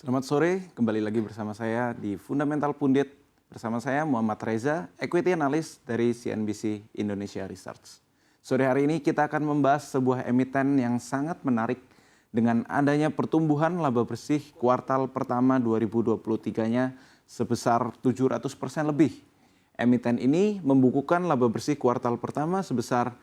Selamat sore, kembali lagi bersama saya di Fundamental Pundit. Bersama saya Muhammad Reza, Equity Analyst dari CNBC Indonesia Research. Sore hari ini kita akan membahas sebuah emiten yang sangat menarik dengan adanya pertumbuhan laba bersih kuartal pertama 2023-nya sebesar 700% lebih. Emiten ini membukukan laba bersih kuartal pertama sebesar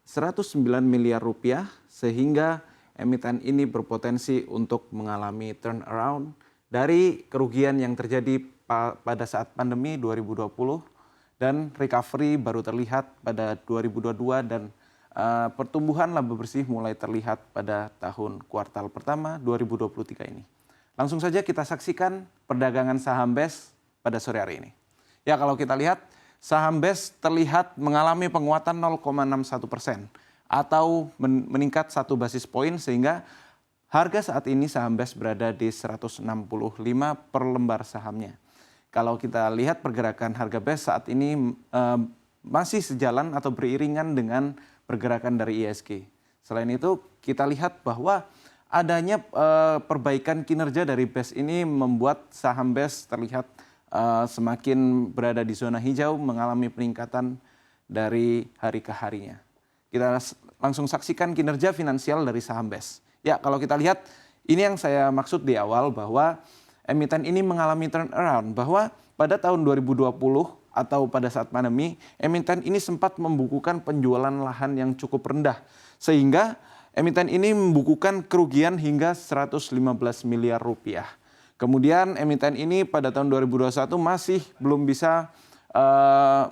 109 miliar rupiah sehingga emiten ini berpotensi untuk mengalami turnaround dari kerugian yang terjadi pada saat pandemi 2020 dan recovery baru terlihat pada 2022 dan pertumbuhan laba bersih mulai terlihat pada tahun kuartal pertama 2023 ini. Langsung saja kita saksikan perdagangan saham BES pada sore hari ini. Ya, kalau kita lihat saham BES terlihat mengalami penguatan 0,61% atau meningkat 1 basis poin sehingga harga saat ini saham BES berada di 165 per lembar sahamnya. Kalau kita lihat pergerakan harga BES saat ini masih sejalan atau beriringan dengan pergerakan dari IHSG. Selain itu kita lihat bahwa adanya perbaikan kinerja dari BES ini membuat saham BES terlihat semakin berada di zona hijau mengalami peningkatan dari hari ke harinya. Kita langsung saksikan kinerja finansial dari saham BES. Ya, kalau kita lihat, ini yang saya maksud di awal bahwa emiten ini mengalami turnaround. Bahwa pada tahun 2020 atau pada saat pandemi, emiten ini sempat membukukan penjualan lahan yang cukup rendah. Sehingga emiten ini membukukan kerugian hingga 115 miliar rupiah. Kemudian emiten ini pada tahun 2021 masih belum bisa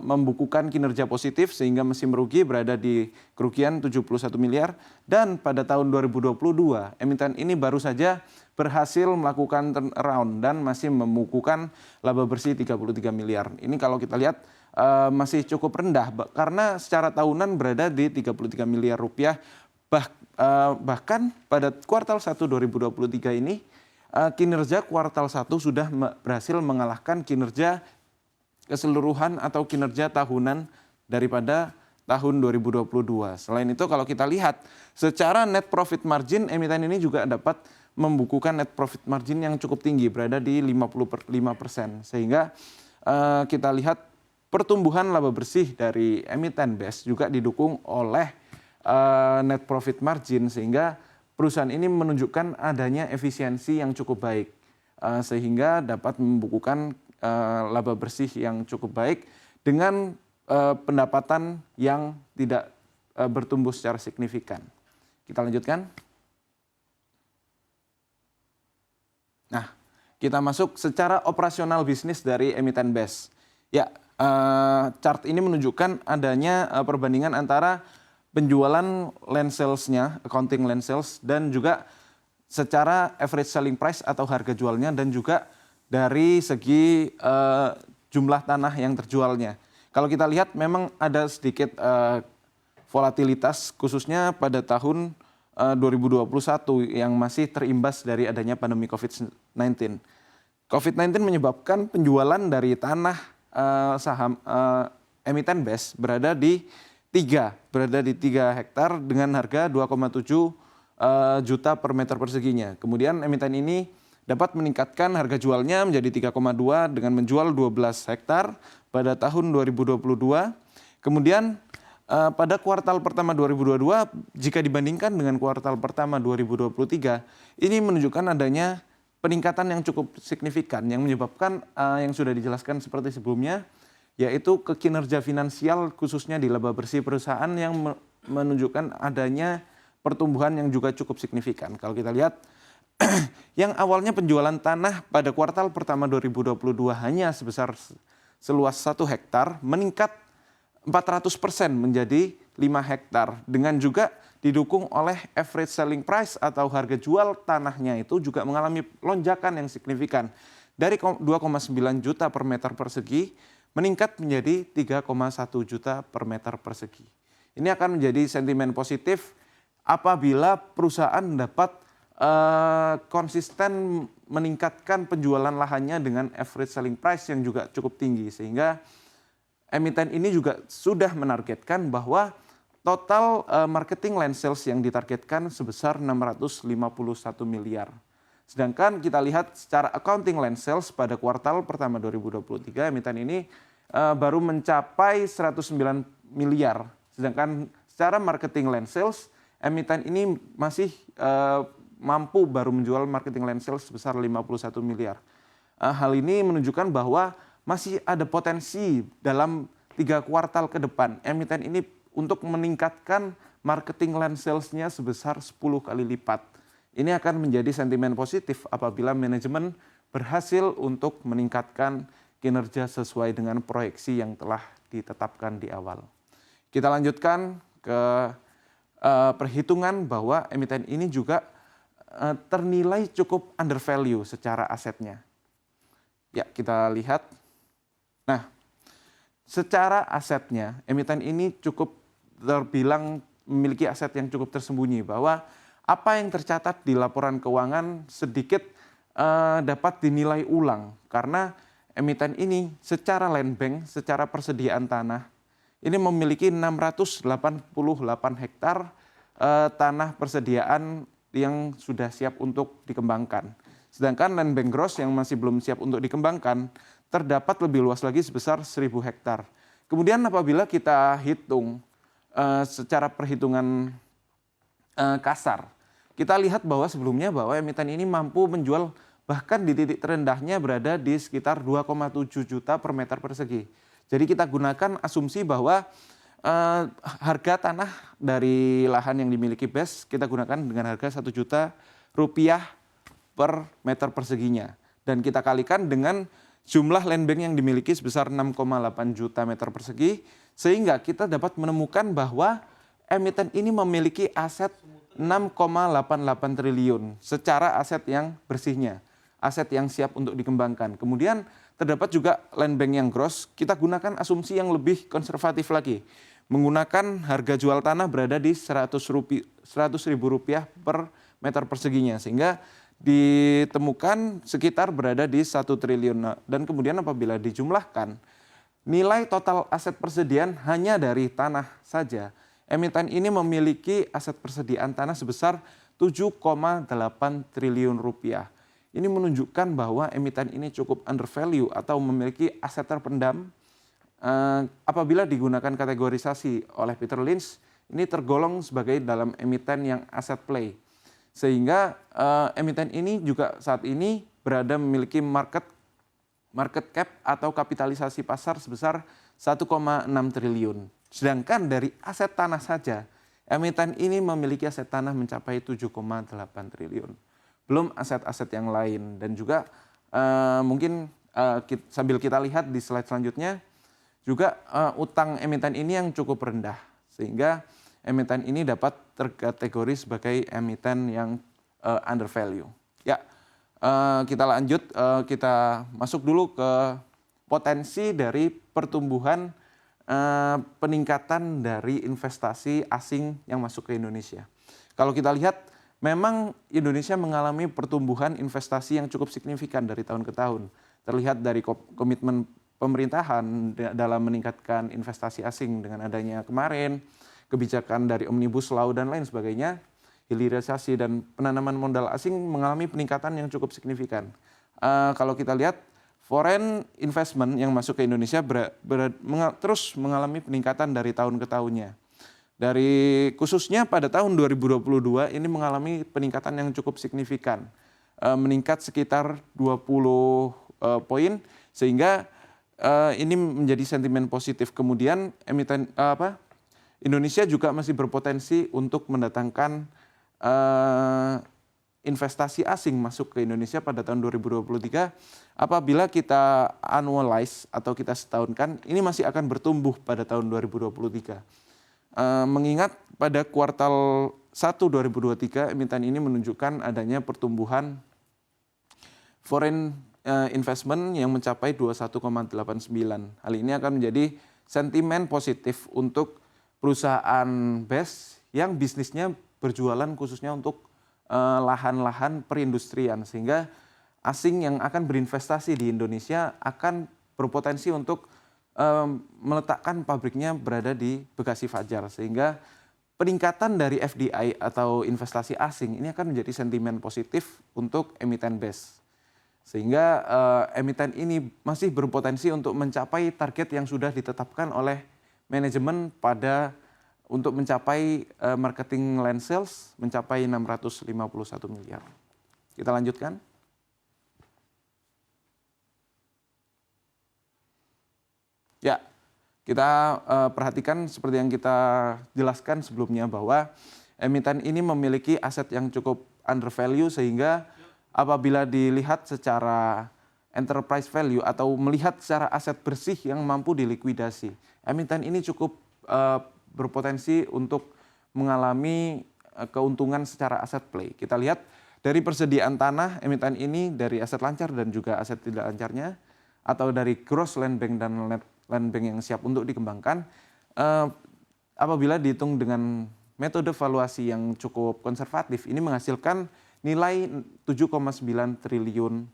membukukan kinerja positif sehingga masih merugi berada di kerugian 71 miliar dan pada tahun 2022 emiten ini baru saja berhasil melakukan turnaround dan masih membukukan laba bersih 33 miliar. Ini kalau kita lihat masih cukup rendah karena secara tahunan berada di 33 miliar rupiah. Bahkan pada kuartal 1 2023 ini kinerja kuartal 1 sudah berhasil mengalahkan kinerja keseluruhan atau kinerja tahunan daripada tahun 2022. Selain itu kalau kita lihat secara net profit margin emiten ini juga dapat membukukan net profit margin yang cukup tinggi berada di 55%. Sehingga kita lihat pertumbuhan laba bersih dari emiten BES juga didukung oleh net profit margin sehingga perusahaan ini menunjukkan adanya efisiensi yang cukup baik sehingga dapat membukukan laba bersih yang cukup baik dengan pendapatan yang tidak bertumbuh secara signifikan. Kita lanjutkan. Nah, kita masuk secara operasional bisnis dari emiten BES. Ya, chart ini menunjukkan adanya perbandingan antara penjualan land sales-nya, accounting land sales, dan juga secara average selling price atau harga jualnya dan juga dari segi jumlah tanah yang terjualnya. Kalau kita lihat memang ada sedikit volatilitas khususnya pada tahun 2021 yang masih terimbas dari adanya pandemi COVID-19. COVID-19 menyebabkan penjualan dari tanah saham emiten BES berada di 3 hektar dengan harga 2,7 juta per meter perseginya. Kemudian emiten ini dapat meningkatkan harga jualnya menjadi 3,2 dengan menjual 12 hektar pada tahun 2022. Kemudian pada kuartal pertama 2022 jika dibandingkan dengan kuartal pertama 2023 ini menunjukkan adanya peningkatan yang cukup signifikan yang menyebabkan yang sudah dijelaskan seperti sebelumnya yaitu kinerja finansial khususnya di laba bersih perusahaan yang menunjukkan adanya pertumbuhan yang juga cukup signifikan. Kalau kita lihat yang awalnya penjualan tanah pada kuartal pertama 2022 hanya sebesar seluas 1 hektar meningkat 400% menjadi 5 hektar dengan juga didukung oleh average selling price atau harga jual tanahnya itu juga mengalami lonjakan yang signifikan dari 2,9 juta per meter persegi meningkat menjadi 3,1 juta per meter persegi. Ini akan menjadi sentimen positif apabila perusahaan dapat konsisten meningkatkan penjualan lahannya dengan average selling price yang juga cukup tinggi sehingga emiten ini juga sudah menargetkan bahwa total marketing land sales yang ditargetkan sebesar 651 miliar. Sedangkan kita lihat secara accounting land sales pada kuartal pertama 2023, emiten ini baru mencapai 109 miliar. Sedangkan secara marketing land sales, emiten ini masih mampu baru menjual marketing land sales sebesar 51 miliar. Hal ini menunjukkan bahwa masih ada potensi dalam 3 kuartal ke depan emiten ini untuk meningkatkan marketing land sales-nya sebesar 10 kali lipat. Ini akan menjadi sentimen positif apabila manajemen berhasil untuk meningkatkan kinerja sesuai dengan proyeksi yang telah ditetapkan di awal. Kita lanjutkan ke perhitungan bahwa emiten ini juga ternilai cukup undervalue secara asetnya. Ya, kita lihat. Nah, secara asetnya, emiten ini cukup terbilang memiliki aset yang cukup tersembunyi, bahwa apa yang tercatat di laporan keuangan sedikit dapat dinilai ulang karena emiten ini secara land bank, secara persediaan tanah, ini memiliki 688 hektar tanah persediaan yang sudah siap untuk dikembangkan. Sedangkan land bank gross yang masih belum siap untuk dikembangkan terdapat lebih luas lagi sebesar 1.000 hektar. Kemudian apabila kita hitung secara perhitungan kasar, kita lihat bahwa sebelumnya bahwa emiten ini mampu menjual bahkan di titik terendahnya berada di sekitar 2,7 juta per meter persegi. Jadi kita gunakan asumsi bahwa harga tanah dari lahan yang dimiliki BES kita gunakan dengan harga 1 juta rupiah per meter perseginya. Dan kita kalikan dengan jumlah land bank yang dimiliki sebesar 6,8 juta meter persegi, sehingga kita dapat menemukan bahwa emiten ini memiliki aset 6,88 triliun secara aset yang bersihnya, aset yang siap untuk dikembangkan. Kemudian terdapat juga land bank yang gross, kita gunakan asumsi yang lebih konservatif lagi. Menggunakan harga jual tanah berada di 100.000 rupiah per meter perseginya, sehingga ditemukan sekitar berada di 1 triliun. Dan kemudian apabila dijumlahkan, nilai total aset persediaan hanya dari tanah saja, emiten ini memiliki aset persediaan tanah sebesar 7,8 triliun rupiah. Ini menunjukkan bahwa emiten ini cukup undervalue atau memiliki aset terpendam. Apabila digunakan kategorisasi oleh Peter Lynch, ini tergolong sebagai dalam emiten yang asset play. Sehingga emiten ini juga saat ini berada memiliki market cap atau kapitalisasi pasar sebesar 1,6 triliun. Sedangkan dari aset tanah saja, emiten ini memiliki aset tanah mencapai 7,8 triliun. Belum aset-aset yang lain. Dan juga mungkin sambil kita lihat di slide selanjutnya, juga utang emiten ini yang cukup rendah, sehingga emiten ini dapat terkategori sebagai emiten yang undervalue. Ya, kita lanjut, kita masuk dulu ke potensi dari pertumbuhan peningkatan dari investasi asing yang masuk ke Indonesia. Kalau kita lihat, memang Indonesia mengalami pertumbuhan investasi yang cukup signifikan dari tahun ke tahun. Terlihat dari komitmen pemerintahan dalam meningkatkan investasi asing dengan adanya kemarin, kebijakan dari Omnibus Law dan lain sebagainya, hilirisasi dan penanaman modal asing mengalami peningkatan yang cukup signifikan. Kalau kita lihat, foreign investment yang masuk ke Indonesia terus mengalami peningkatan dari tahun ke tahunnya. Dari khususnya pada tahun 2022 ini mengalami peningkatan yang cukup signifikan, meningkat sekitar 20 poin, sehingga ini menjadi sentimen positif. Kemudian Indonesia juga masih berpotensi untuk mendatangkan investasi asing masuk ke Indonesia pada tahun 2023. Apabila kita annualize atau kita setahunkan, ini masih akan bertumbuh pada tahun 2023. Mengingat pada kuartal 1 2023 emiten ini menunjukkan adanya pertumbuhan foreign investment yang mencapai 21,89. Hal ini akan menjadi sentimen positif untuk perusahaan BES yang bisnisnya berjualan khususnya untuk lahan-lahan perindustrian, sehingga asing yang akan berinvestasi di Indonesia akan berpotensi untuk meletakkan pabriknya berada di Bekasi Fajar, sehingga peningkatan dari FDI atau investasi asing ini akan menjadi sentimen positif untuk emiten BES. Sehingga emiten ini masih berpotensi untuk mencapai target yang sudah ditetapkan oleh manajemen untuk mencapai marketing land sales mencapai 651 miliar. Kita lanjutkan. Ya, kita perhatikan seperti yang kita jelaskan sebelumnya bahwa emiten ini memiliki aset yang cukup undervalue sehingga apabila dilihat secara enterprise value atau melihat secara aset bersih yang mampu dilikuidasi, emiten ini cukup berpotensi untuk mengalami keuntungan secara aset play. Kita lihat dari persediaan tanah emiten ini dari aset lancar dan juga aset tidak lancarnya, atau dari gross land bank dan net land bank yang siap untuk dikembangkan, apabila dihitung dengan metode valuasi yang cukup konservatif, ini menghasilkan nilai 7,9 triliun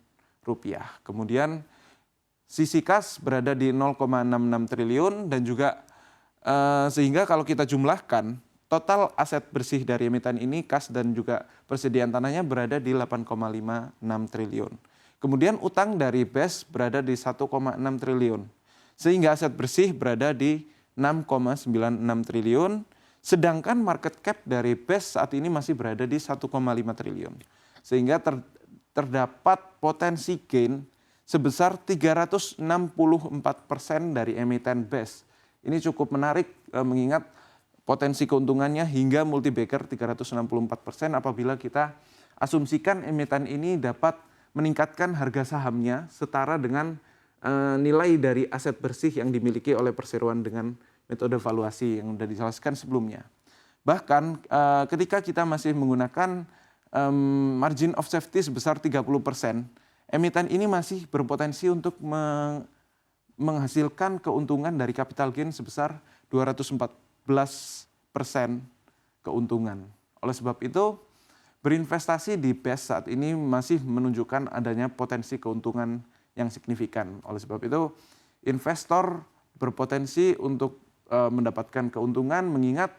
rupiah. Kemudian sisi kas berada di 0,66 triliun dan juga sehingga kalau kita jumlahkan total aset bersih dari emiten ini, kas dan juga persediaan tanahnya berada di 8,56 triliun. Kemudian utang dari BES berada di 1,6 triliun. Sehingga aset bersih berada di 6,96 triliun, sedangkan market cap dari BES saat ini masih berada di 1,5 triliun. Sehingga terdapat potensi gain sebesar 364% dari emiten BES. Ini cukup menarik mengingat potensi keuntungannya hingga multi-bagger 364% apabila kita asumsikan emiten ini dapat meningkatkan harga sahamnya setara dengan nilai dari aset bersih yang dimiliki oleh perseroan dengan metode valuasi yang sudah dijelaskan sebelumnya. Bahkan ketika kita masih menggunakan margin of safety sebesar 30%, emiten ini masih berpotensi untuk menghasilkan keuntungan dari capital gain sebesar 214% keuntungan. Oleh sebab itu, berinvestasi di BES saat ini masih menunjukkan adanya potensi keuntungan yang signifikan. Oleh sebab itu, investor berpotensi untuk mendapatkan keuntungan mengingat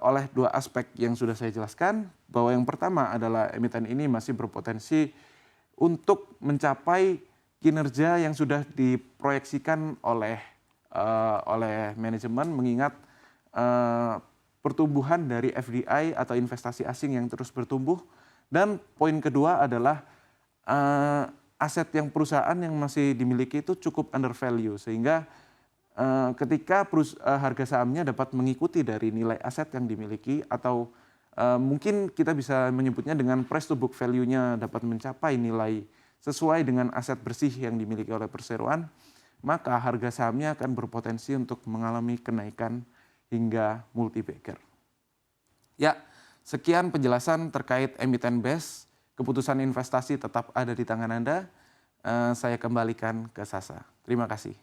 oleh dua aspek yang sudah saya jelaskan, bahwa yang pertama adalah emiten ini masih berpotensi untuk mencapai kinerja yang sudah diproyeksikan oleh manajemen mengingat pertumbuhan dari FDI atau investasi asing yang terus bertumbuh. Dan poin kedua adalah aset yang perusahaan yang masih dimiliki itu cukup undervalue sehingga ketika harga sahamnya dapat mengikuti dari nilai aset yang dimiliki atau mungkin kita bisa menyebutnya dengan price to book value-nya dapat mencapai nilai sesuai dengan aset bersih yang dimiliki oleh perseroan, maka harga sahamnya akan berpotensi untuk mengalami kenaikan hingga multi-bagger. Ya, sekian penjelasan terkait emiten BES. Keputusan investasi tetap ada di tangan Anda. Saya kembalikan ke Sasa. Terima kasih.